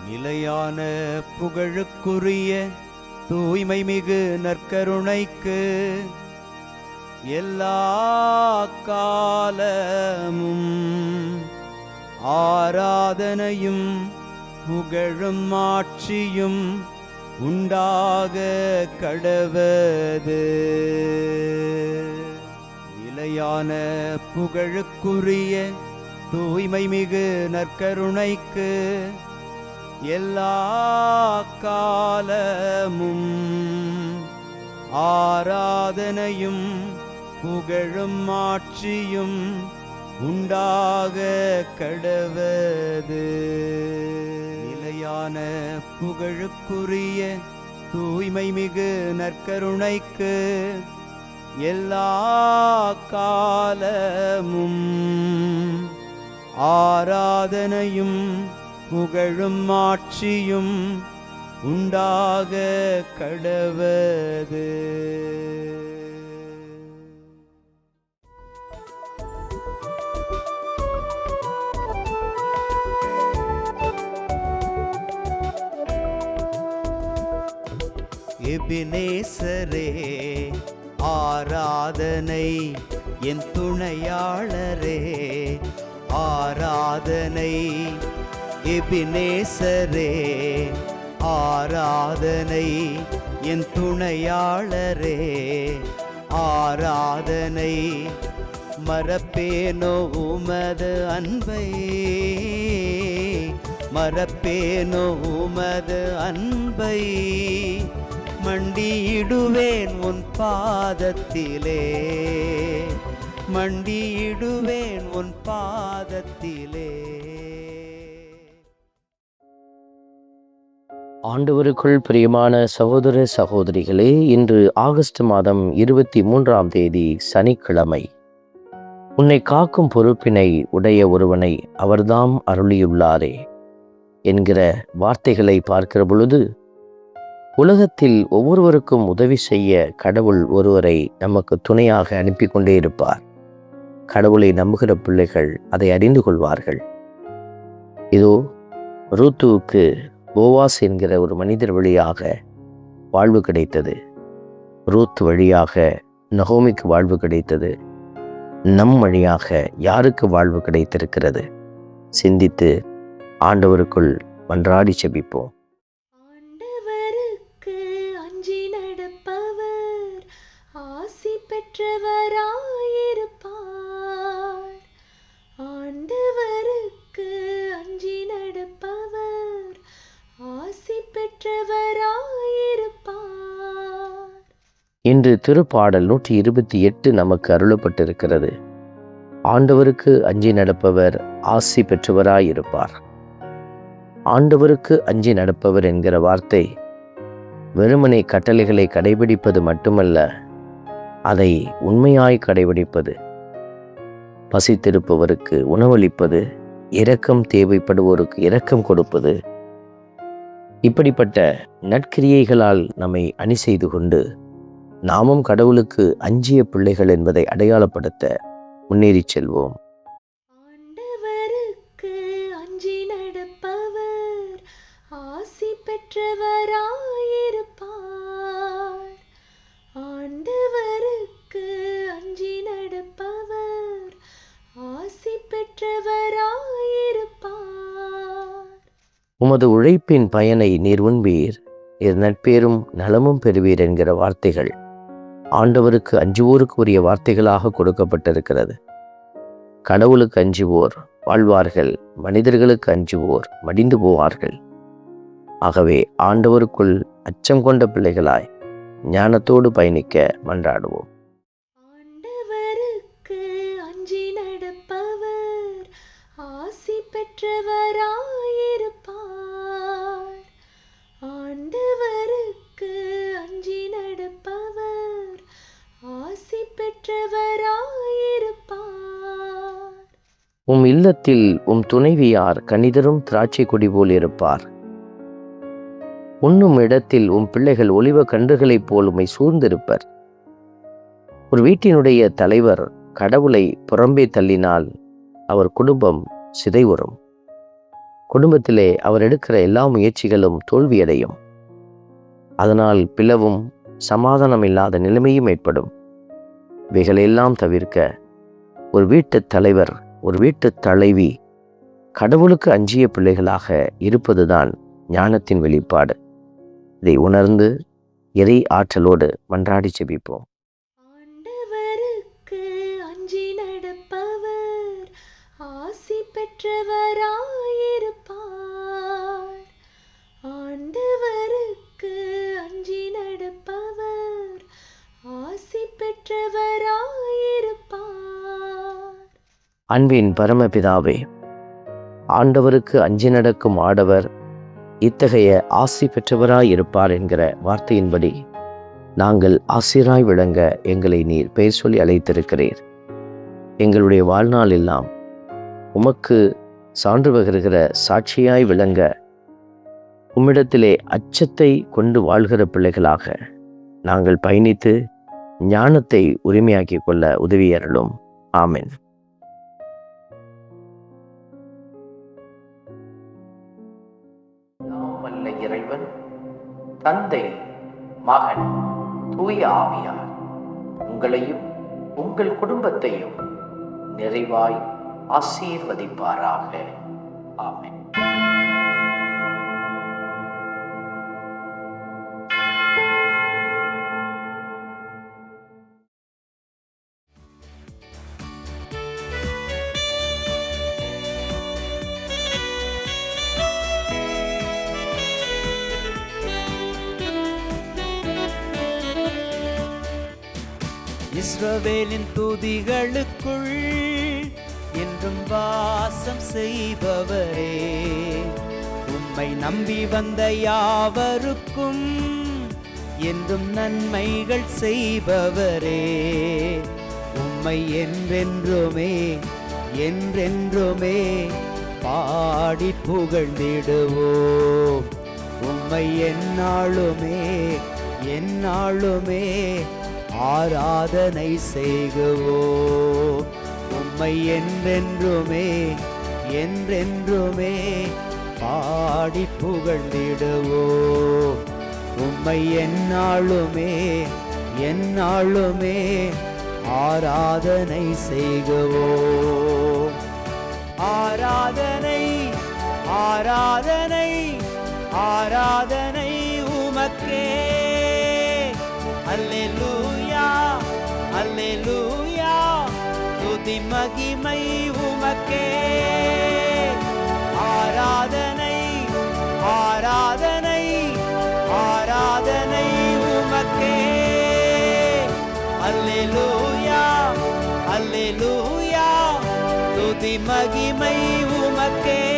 நிலையான புகழுக்குரிய தூய்மை மிகு நற்கருணைக்கு எல்லா காலமும் ஆராதனையும் புகழும் ஆட்சியும் உண்டாக கடவது. நிலையான புகழுக்குரிய தூய்மை மிகு நற்கருணைக்கு எல்லா காலமும் ஆராதனையும் புகழும் ஆட்சியும் உண்டாக கடவது. நிலையான புகழுக்குரிய தூய்மை மிகு நற்கருணைக்கு எல்லா காலமும் ஆராதனையும் புகழும் ஆட்சியும் உண்டாக கடவது. எபினேசரே ஆராதனை, என் துணையாளரே ஆராதனை. எபினேசரே ஆராதனை, என் துணையாளரே ஆராதனை. மறப்பேனோ உமது அன்பை, மறப்பேனோ உமது அன்பை. மண்டியிடுவேன் உன் பாதத்திலே, மண்டியிடுவேன் உன் பாதத்திலே. ஆண்டவருக்குள் பிரியமான சகோதர சகோதரிகளே, இன்று ஆகஸ்ட் மாதம் 23ஆம் தேதி சனிக்கிழமை. உன்னை காக்கும் பொறுப்பினை உடைய ஒருவனை அவர்தாம் அருளியுள்ளாரே என்கிற வார்த்தைகளை பார்க்கிற பொழுது, உலகத்தில் ஒவ்வொருவருக்கும் உதவி செய்ய கடவுள் ஒருவரை நமக்கு துணையாக அனுப்பி கொண்டே இருப்பார். கடவுளை நம்புகிற பிள்ளைகள் அதை அறிந்து கொள்வார்கள். இதோ ரூத்துவுக்கு போவாஸ் என்கிற ஒரு மனிதர் வழியாக வாழ்வு கிடைத்தது. ரூத் வழியாக நகோமிக்கு வாழ்வு கிடைத்தது. நம் வழியாக யாருக்கு வாழ்வு கிடைத்திருக்கிறது? சிந்தித்து ஆண்டவருக்குள் மன்றாடி செபிப்போம். ஆண்டவருக்கு அஞ்சி நடப்பவர் ஆசி பெற்றவராயிருப்பார். ஆண்டவருக்கு அஞ்சி நடப்பவர் ஆசி பெற்றவராயிருப்பார். இன்று திருப்பாடல் 128 நமக்கு அருளப்பட்டிருக்கிறது. ஆண்டவருக்கு அஞ்சி நடப்பவர் ஆசி பெற்றவராயிருப்பார். ஆண்டவருக்கு அஞ்சி நடப்பவர் என்கிற வார்த்தை வெறுமனே கட்டளைகளை கடைபிடிப்பது மட்டுமல்ல, அதை உண்மையாய் கடைபிடிப்பது, பசித்திருப்பவருக்கு உணவளிப்பது, இரக்கம் தேவைப்படுவோருக்கு இரக்கம் கொடுப்பது, இப்படிப்பட்ட நற்கிரியைகளால் நம்மை அணி செய்து கொண்டு நாமும் கடவுளுக்கு அஞ்சிய பிள்ளைகள் என்பதை அடையாளப்படுத்த முன்னேறி செல்வோம். ஆண்டவருக்கு அஞ்சி நடப்பவர் ஆசி பெற்றவராயிருப்பார். ஆண்டவருக்கு அஞ்சி நடப்பவர் ஆசி பெற்றவராயிருப்பார். உமது உழைப்பின் பயனை நீர் உண்பீர், நீர் நட்பேரும் நலமும் பெறுவீர் என்கிற வார்த்தைகள் ஆண்டவருக்கு அஞ்சுவோருக்கு உரிய வார்த்தைகளாக கொடுக்கப்பட்டிருக்கிறது. கடவுளுக்கு அஞ்சுவோர் வாழ்வார்கள், மனிதர்களுக்கு அஞ்சுவோர் மடிந்து போவார்கள். ஆகவே ஆண்டவருக்குள் அச்சம் கொண்ட பிள்ளைகளாய் ஞானத்தோடு பயணிக்க மன்றாடுவோம். ஆண்டவருக்கு அஞ்சி நடப்பவர் ஆசி பெற்றவராயிருப்பார். ஆண்டவருக்கு அஞ்சி நடப்பவர் ஆசி பெற்றவராயிருப்பார். உம் இல்லத்தில் உம் துணைவியார் கனிதரும் திராட்சை கொடி போல் இருப்பார். உண்ணும் இடத்தில் உம் பிள்ளைகள் ஒலிவ கன்றுகளைப் போல் உம்மை சூழ்ந்திருப்பர். ஒரு வீட்டினுடைய தலைவர் கடவுளை புறம்பே தள்ளினால் அவர் குடும்பம் சிதைவுறும். குடும்பத்திலே அவர் எடுக்கிற எல்லா முயற்சிகளும் தோல்வியடையும். அதனால் பிளவும் சமாதானம் இல்லாத நிலைமையும் ஏற்படும். இவைகளெல்லாம் தவிர்க்க ஒரு வீட்டுத் தலைவர், ஒரு வீட்டுத் தலைவி கடவுளுக்கு அஞ்சிய பிள்ளைகளாக இருப்பதுதான் ஞானத்தின் வெளிப்பாடு. இதை உணர்ந்து இறை ஆற்றலோடு மன்றாடி செபிப்போம். ஆண்டவருக்கு அஞ்சி நடப்பவர் ஆசி பெற்றவராயிருப்பார். ஆண்டவருக்கு அஞ்சி நடப்பவர் ஆசி பெற்றவராயிருப்பார். அன்பின் பரமபிதாவே, ஆண்டவருக்கு அஞ்சி நடக்கும் ஆடவர் இத்தகைய ஆசி பெற்றவராயிருப்பார் என்கிற வார்த்தையின்படி நாங்கள் ஆசிராய் விளங்க எங்களை நீர் பெயர் சொல்லி அழைத்திருக்கிறீர். எங்களுடைய வாழ்நாள் எல்லாம் உமக்கு சான்று பகருகிற சாட்சியாய் விளங்க உம்மிடத்திலே அச்சத்தை கொண்டு வாழ்கிற பிள்ளைகளாக நாங்கள் பயணித்து ஞானத்தை உரிமையாக்கிக் கொள்ள உதவியருளும். ஆமென். வல்ல இறைவன் தந்தை, மகன், தூய ஆவியார் உங்களையும் உங்கள் குடும்பத்தையும் நிறைவாய் ஆசீர்வதிப்பாராக. ஆமென். இஸ்ரவேலின் துதிகளுக்குள் என்றும் வாசம் செய்பவரே, உம்மை நம்பி வந்த யாவருக்கும் என்றும் நன்மைகள் செய்பவரே, உம்மை என்றென்றுமே என்றென்றுமே பாடி புகழ்ந்திடுவோம். உம்மை எந்நாளுமே எந்நாளுமே ஆராதனை செய்குவோம். உம்மை என்றென்றுமே என்றென்றுமே பாடி புகழ்ந்திடுவோம். உம்மை எந்நாளுமே எந்நாளுமே ஆராதனை செய்குவோம். ஆராதனை ஆராதனை ஆராதனை உமக்கே. அல்லேலூயா அல்லேலூயா, துதி மகிமை உமக்கே. ஆராதனை ஆராதனை ஆராதனை உமக்கே. அல்லேலூயா அல்லேலூயா, துதி மகிமை உமக்கே.